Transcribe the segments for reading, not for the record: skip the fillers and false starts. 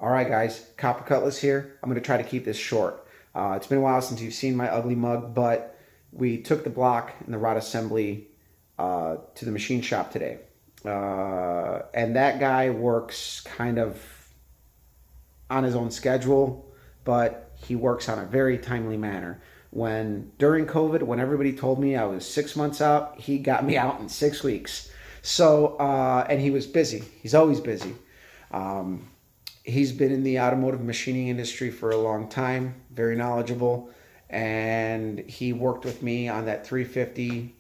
All right, guys, Copper Cutlass here. I'm going to try to keep this short. It's been a while since you've seen my ugly mug, but we took the block and the rod assembly to the machine shop today. And that guy works kind of on his own schedule, but he works on a very timely manner. During COVID, when everybody told me I was 6 months out, he got me out in 6 weeks. So, and he was busy. He's always busy. Um, he's been in the automotive machining industry for a long time, very knowledgeable, and he worked with me on that 350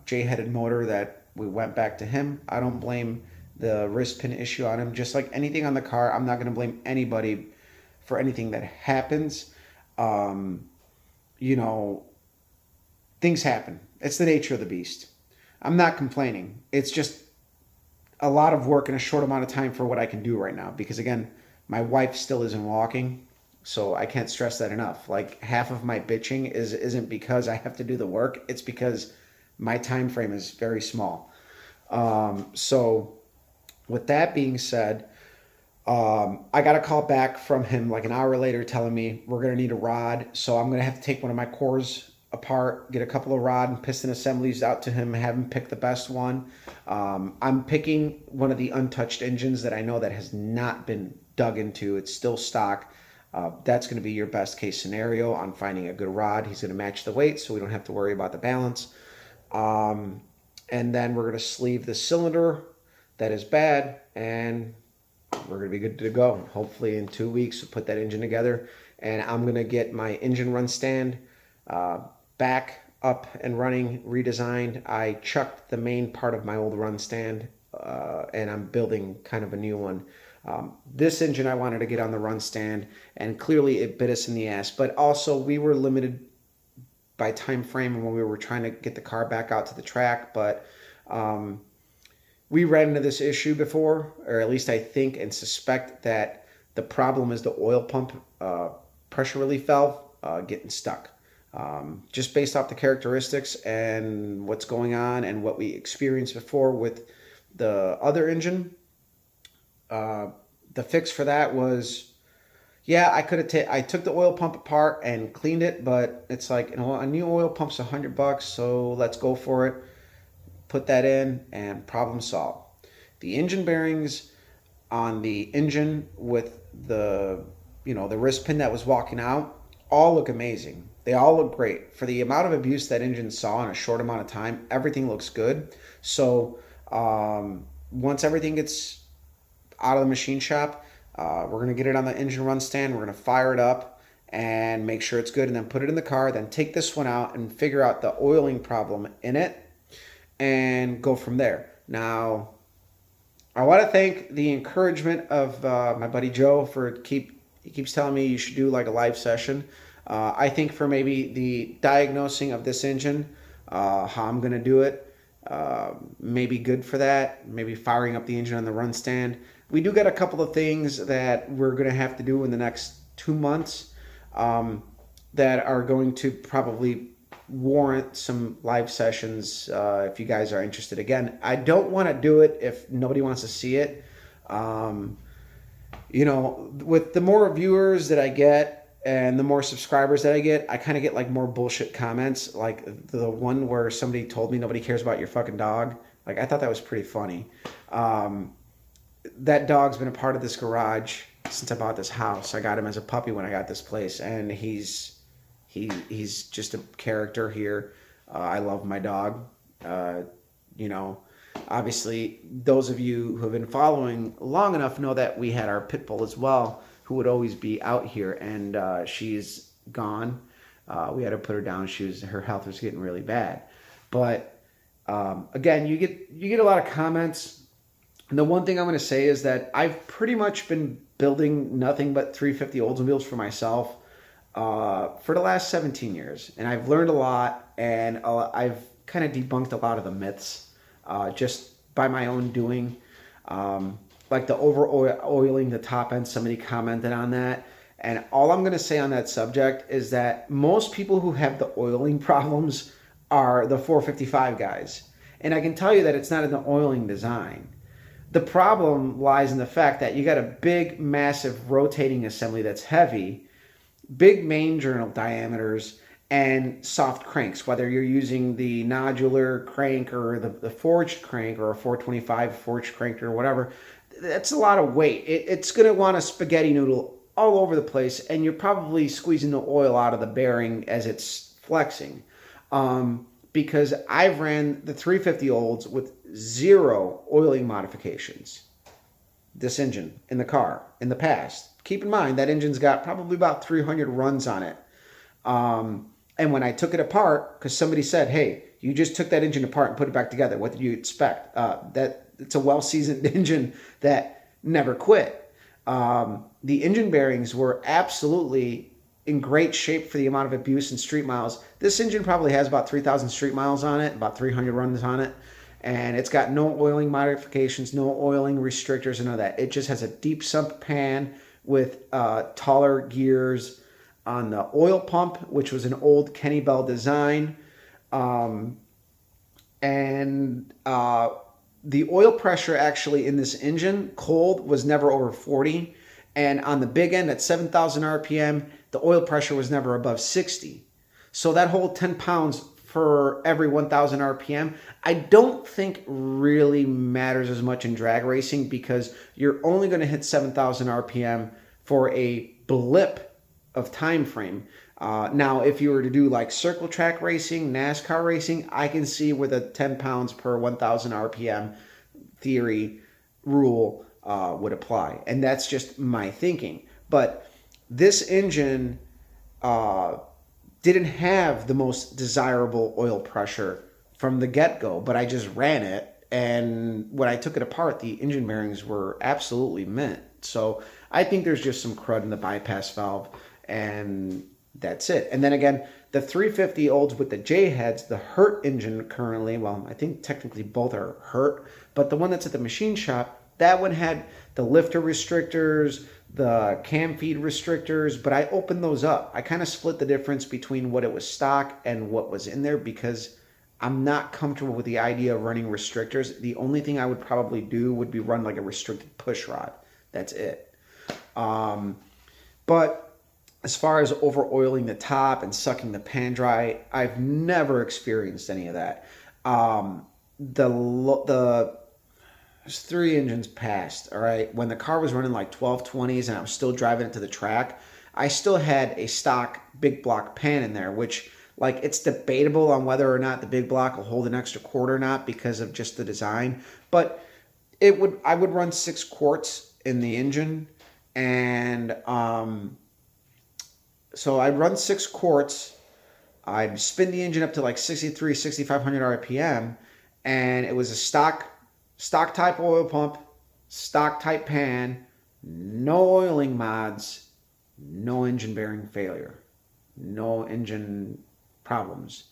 J-headed motor that we went back to him. I don't blame the wrist pin issue on him. Just like anything on the car, I'm not going to blame anybody for anything that happens. Um, you know, things happen. It's the nature of the beast. I'm not complaining. It's just a lot of work in a short amount of time for what I can do right now. Because again, my wife still isn't walking, so I can't stress that enough. Like half of my bitching isn't because I have to do the work. It's because my time frame is very small. So with that being said, I got a call back from him like an hour later telling me we're going to need a rod. So I'm going to have to take one of my cores apart, get a couple of rod and piston assemblies out to him, have him pick the best one. I'm picking one of the untouched engines that I know that has not been dug into. It's still stock. That's going to be your best case scenario on finding a good rod. He's going to match the weight so we don't have to worry about the balance. And then we're going to sleeve the cylinder that is bad, and we're going to be good to go. Hopefully in 2 weeks we'll put that engine together, and I'm going to get my engine run stand back up and running, redesigned. I chucked the main part of my old run stand, and I'm building kind of a new one. This engine I wanted to get on the run stand, and clearly it bit us in the ass, but also we were limited by time frame when we were trying to get the car back out to the track. But we ran into this issue before, or at least I think and suspect that the problem is the oil pump pressure relief valve getting stuck. Just based off the characteristics and what's going on and what we experienced before with the other engine, the fix for that was, yeah, I took the oil pump apart and cleaned it, but it's like, a new oil pump's $100, so let's go for it. Put that in and problem solved. The engine bearings on the engine with the wrist pin that was walking out all look amazing. They all look great. For the amount of abuse that engine saw in a short amount of time, everything looks good. So once everything gets out of the machine shop, we're going to get it on the engine run stand. We're going to fire it up and make sure it's good, and then put it in the car. Then take this one out and figure out the oiling problem in it and go from there. Now, I want to thank the encouragement of my buddy Joe he keeps telling me you should do like a live session. I think for maybe the diagnosing of this engine, how I'm going to do it, maybe good for that. Maybe firing up the engine on the run stand. We do got a couple of things that we're going to have to do in the next 2 months that are going to probably warrant some live sessions if you guys are interested. Again, I don't want to do it if nobody wants to see it. With the more viewers that I get and the more subscribers that I get, I kind of get like more bullshit comments, like the one where somebody told me nobody cares about your fucking dog. Like, I thought that was pretty funny. That dog's been a part of this garage since I bought this house. I got him as a puppy when I got this place, and he's just a character here. I love my dog. Obviously, those of you who have been following long enough know that we had our pit bull as well, who would always be out here, and she's gone. We had to put her down. Her health was getting really bad. But again, you get a lot of comments. And the one thing I'm going to say is that I've pretty much been building nothing but 350 Oldsmobiles for myself for the last 17 years. And I've learned a lot, and I've kind of debunked a lot of the myths just by my own doing. Like the over oiling the top end, somebody commented on that. And all I'm going to say on that subject is that most people who have the oiling problems are the 455 guys. And I can tell you that it's not in the oiling design. The problem lies in the fact that you got a big, massive rotating assembly that's heavy, big main journal diameters, and soft cranks, whether you're using the nodular crank or the forged crank or a 425 forged crank or whatever. That's a lot of weight. It's going to want a spaghetti noodle all over the place, and you're probably squeezing the oil out of the bearing as it's flexing. Because I've ran the 350 olds with 0 oiling modifications. This engine in the car in the past. Keep in mind that engine's got probably about 300 runs on it. And when I took it apart, because somebody said, "Hey, you just took that engine apart and put it back together. What did you expect?" That it's a well-seasoned engine that never quit. The engine bearings were absolutely in great shape for the amount of abuse and street miles. This engine probably has about 3,000 street miles on it, about 300 runs on it. And it's got no oiling modifications, no oiling restrictors, and all that. It just has a deep sump pan with taller gears on the oil pump, which was an old Kenny Bell design. The oil pressure actually in this engine, cold, was never over 40. And on the big end at 7,000 RPM, the oil pressure was never above 60. So that whole 10 pounds for every 1,000 RPM, I don't think really matters as much in drag racing, because you're only going to hit 7,000 RPM for a blip of time frame. Now, if you were to do like circle track racing, NASCAR racing, I can see where the 10 pounds per 1,000 RPM theory rule would apply. And that's just my thinking. But this engine didn't have the most desirable oil pressure from the get-go, but I just ran it. And when I took it apart, the engine bearings were absolutely mint. So I think there's just some crud in the bypass valve, and that's it. And then again, the 350 olds with the J heads, the Hurt engine currently, well, I think technically both are Hurt, but the one that's at the machine shop, that one had the lifter restrictors, the cam feed restrictors, but I opened those up. I kind of split the difference between what it was stock and what was in there, because I'm not comfortable with the idea of running restrictors. The only thing I would probably do would be run like a restricted push rod. That's it. But as far as over oiling the top and sucking the pan dry, I've never experienced any of that. There's 3 engines past, all right? When the car was running like 1220s and I was still driving it to the track, I still had a stock big block pan in there, which, like, it's debatable on whether or not the big block will hold an extra quart or not because of just the design. But I would run 6 quarts in the engine, and so I'd run 6 quarts. I'd spin the engine up to like 63, 6,500 RPM, and it was a stock type oil pump, stock type pan, no oiling mods, no engine bearing failure, no engine problems.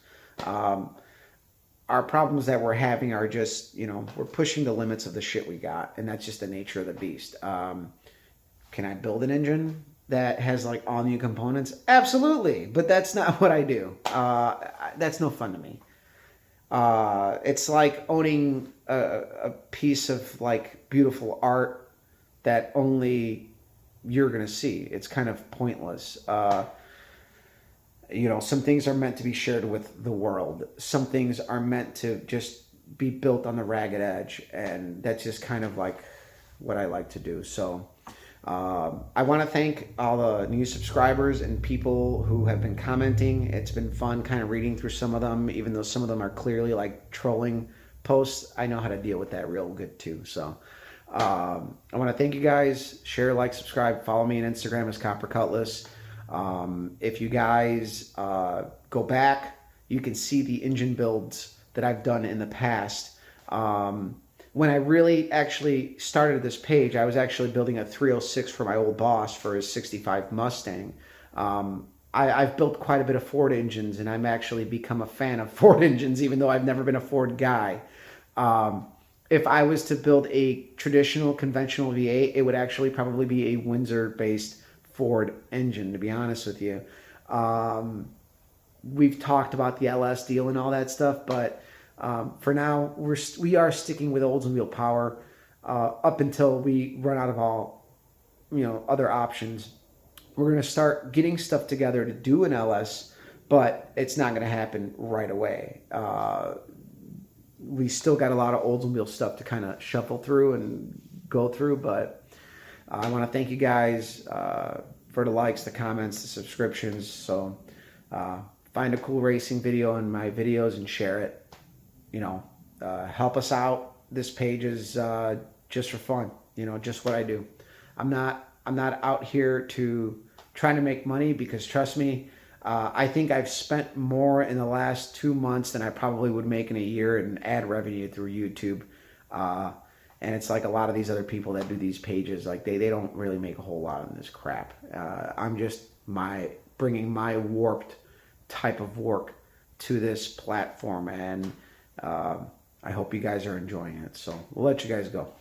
Our problems that we're having are just, we're pushing the limits of the shit we got, and that's just the nature of the beast. Can I build an engine that has like all new components? Absolutely, but that's not what I do. That's no fun to me. It's like owning a piece of like beautiful art that only you're going to see. It's kind of pointless. Some things are meant to be shared with the world. Some things are meant to just be built on the ragged edge. And that's just kind of like what I like to do. So I want to thank all the new subscribers and people who have been commenting. It's been fun kind of reading through some of them, even though some of them are clearly like trolling posts. I know how to deal with that real good too. So I want to thank you guys. Share, like, subscribe, follow me on Instagram as Copper Cutlass. If you guys go back, you can see the engine builds that I've done in the past. When I really actually started this page, I was actually building a 306 for my old boss for his 65 Mustang. I've built quite a bit of Ford engines, and I'm actually become a fan of Ford engines, even though I've never been a Ford guy. If I was to build a traditional conventional V8, it would actually probably be a Windsor-based Ford engine, to be honest with you. We've talked about the LS deal and all that stuff, but for now we are sticking with Oldsmobile Power. up until we run out of all, other options. We're going to start getting stuff together to do an LS, but it's not going to happen right away. We still got a lot of Oldsmobile stuff to kind of shuffle through and go through, but I want to thank you guys for the likes, the comments, the subscriptions. So find a cool racing video in my videos and share it. Help us out. This page is just for fun. Just what I do. I'm not out here to trying to make money, because trust me, I think I've spent more in the last 2 months than I probably would make in a year in ad revenue through YouTube. And it's like a lot of these other people that do these pages, like they don't really make a whole lot on this crap. I'm just bringing my warped type of work to this platform, and I hope you guys are enjoying it. So we'll let you guys go.